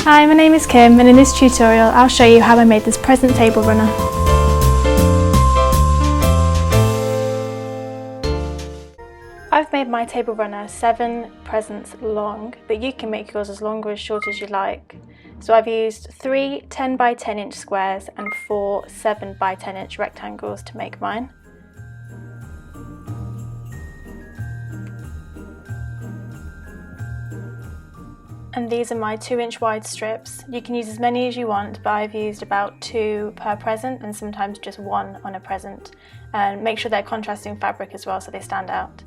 Hi, my name is Kim, and in this tutorial I'll show you how I made this present table runner. I've made my table runner 7 presents long, but you can make yours as long or as short as you like. So I've used 3 10 by 10 inch squares and 4 7 by 10 inch rectangles to make mine. And these are my 2-inch wide strips. You can use as many as you want, but I've used about 2 per present and sometimes just 1 on a present. And make sure they're contrasting fabric as well so they stand out.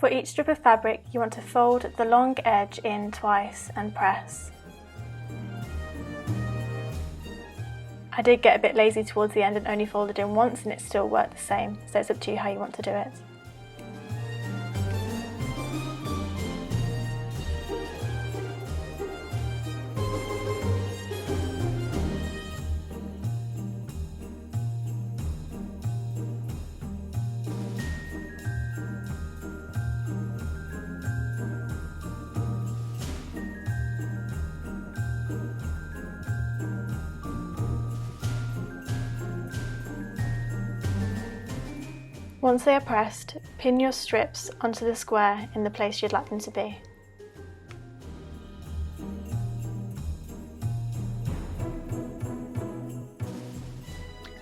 For each strip of fabric, you want to fold the long edge in twice and press. I did get a bit lazy towards the end and only folded in once, and it still worked the same, so it's up to you how you want to do it. Once they are pressed, pin your strips onto the square in the place you'd like them to be.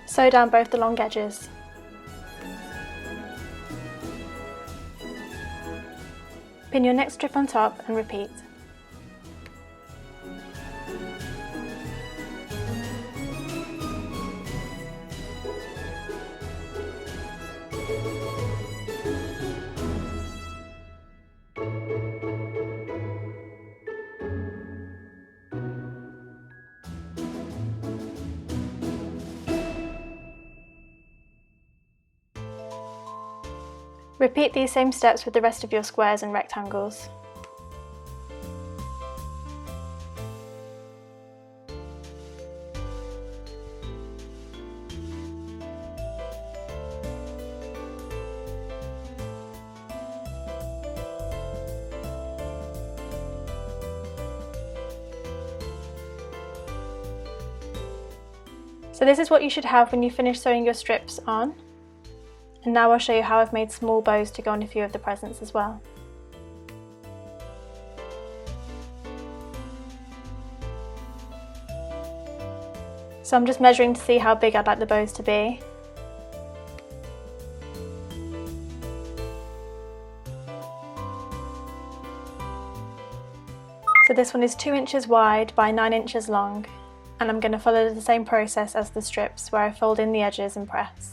Sew down both the long edges. Pin your next strip on top and repeat. Repeat these same steps with the rest of your squares and rectangles. So this is what you should have when you finish sewing your strips on. And now I'll show you how I've made small bows to go on a few of the presents as well. So I'm just measuring to see how big I'd like the bows to be. So this one is 2 inches wide by 9 inches long, and I'm going to follow the same process as the strips where I fold in the edges and press.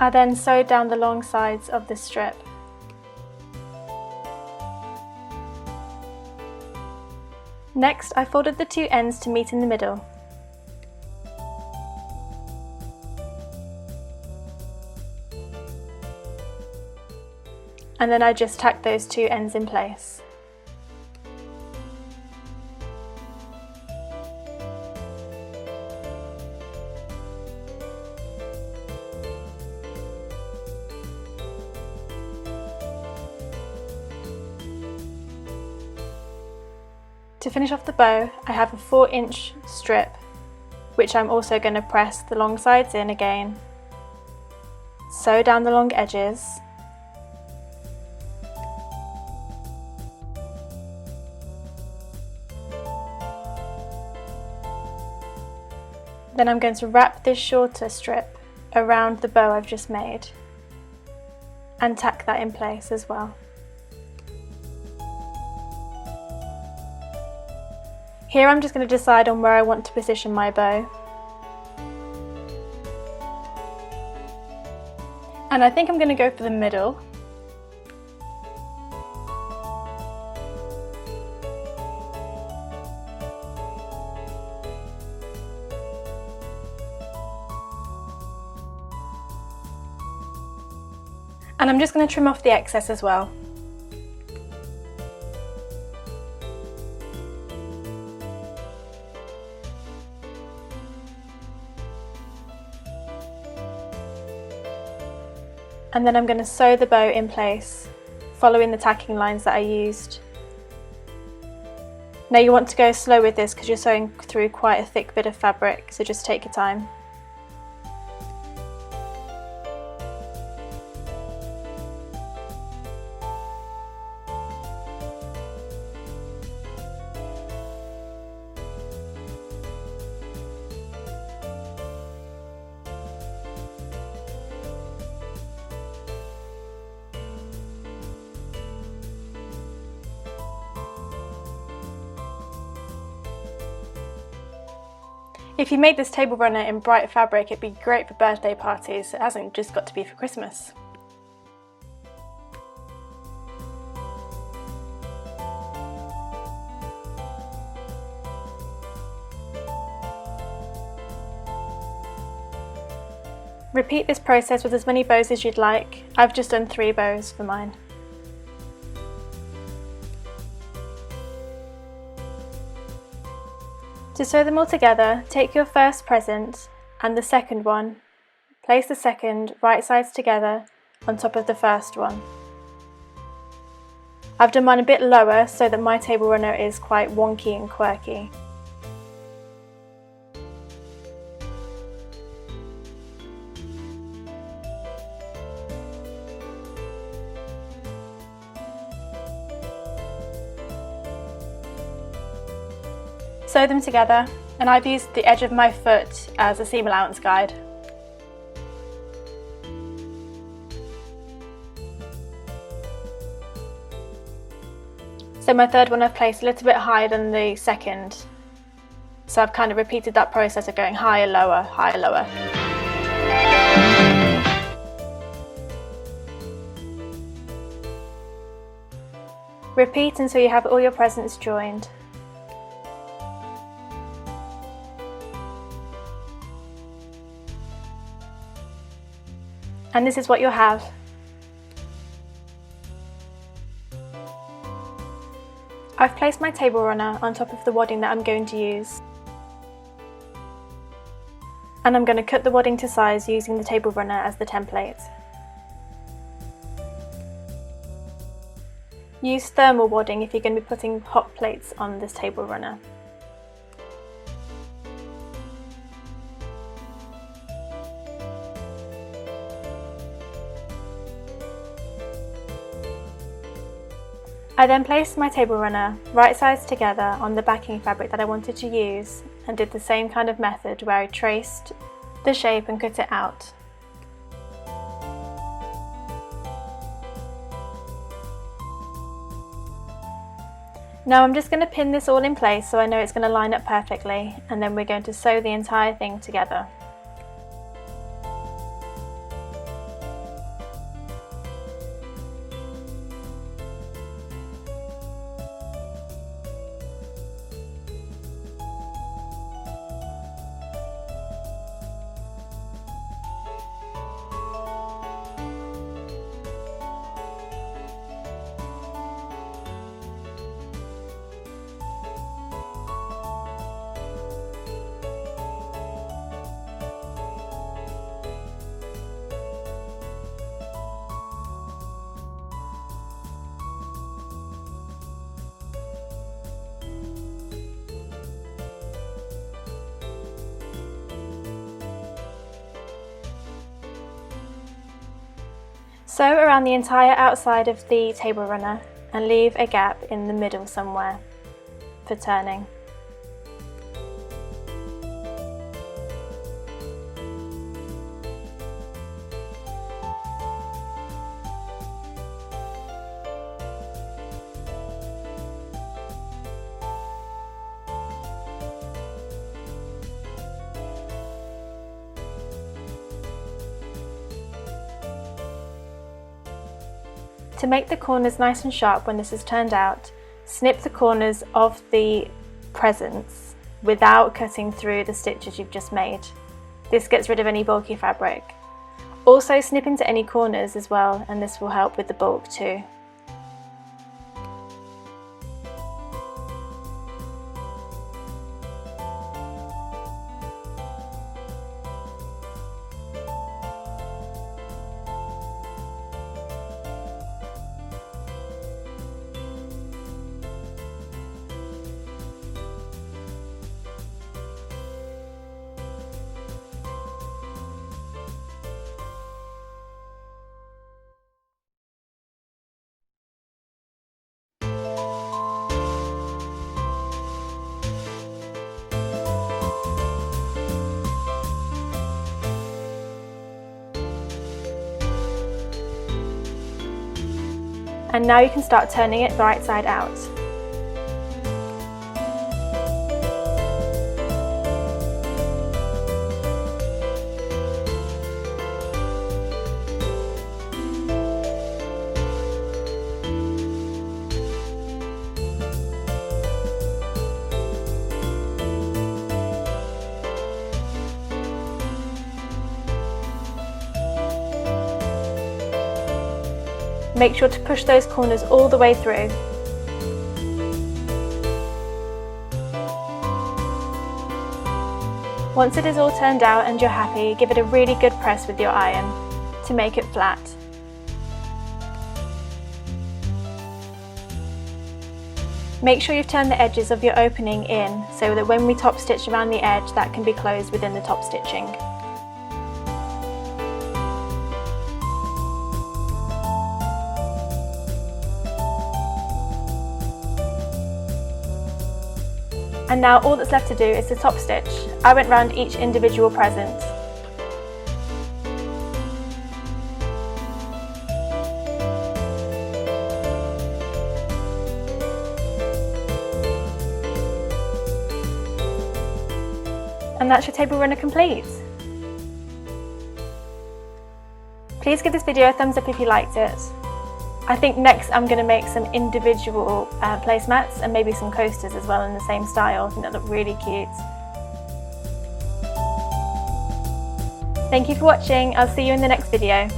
I then sewed down the long sides of the strip. Next, I folded the 2 ends to meet in the middle. And then I just tacked those 2 ends in place. To finish off the bow, I have a 4-inch strip, which I'm also going to press the long sides in again. Sew down the long edges. Then I'm going to wrap this shorter strip around the bow I've just made and tack that in place as well. Here I'm just going to decide on where I want to position my bow. And I think I'm going to go for the middle. And I'm just going to trim off the excess as well. And then I'm going to sew the bow in place, following the tacking lines that I used. Now you want to go slow with this because you're sewing through quite a thick bit of fabric, so just take your time. If you made this table runner in bright fabric, it'd be great for birthday parties. It hasn't just got to be for Christmas. Repeat this process with as many bows as you'd like. I've just done 3 bows for mine. To sew them all together, take your first present and the second one, place the second right sides together on top of the first one. I've done mine a bit lower so that my table runner is quite wonky and quirky. Sew them together, and I've used the edge of my foot as a seam allowance guide. So my third one I've placed a little bit higher than the second. So I've kind of repeated that process of going higher, lower, higher, lower. Repeat until you have all your presents joined. And this is what you'll have. I've placed my table runner on top of the wadding that I'm going to use. And I'm going to cut the wadding to size using the table runner as the template. Use thermal wadding if you're going to be putting hot plates on this table runner. I then placed my table runner right sides together on the backing fabric that I wanted to use and did the same kind of method where I traced the shape and cut it out. Now I'm just going to pin this all in place so I know it's going to line up perfectly, and then we're going to sew the entire thing together. Sew around the entire outside of the table runner and leave a gap in the middle somewhere for turning. To make the corners nice and sharp when this is turned out, snip the corners of the presents without cutting through the stitches you've just made. This gets rid of any bulky fabric. Also snip into any corners as well, and this will help with the bulk too. And now you can start turning it right side out. Make sure to push those corners all the way through. Once it is all turned out and you're happy, give it a really good press with your iron to make it flat. Make sure you've turned the edges of your opening in so that when we top stitch around the edge, that can be closed within the top stitching. And now all that's left to do is to top stitch. I went round each individual present. And that's your table runner complete. Please give this video a thumbs up if you liked it. I think next I'm going to make some individual placemats and maybe some coasters as well in the same style. I think that look really cute. Thank you for watching. I'll see you in the next video.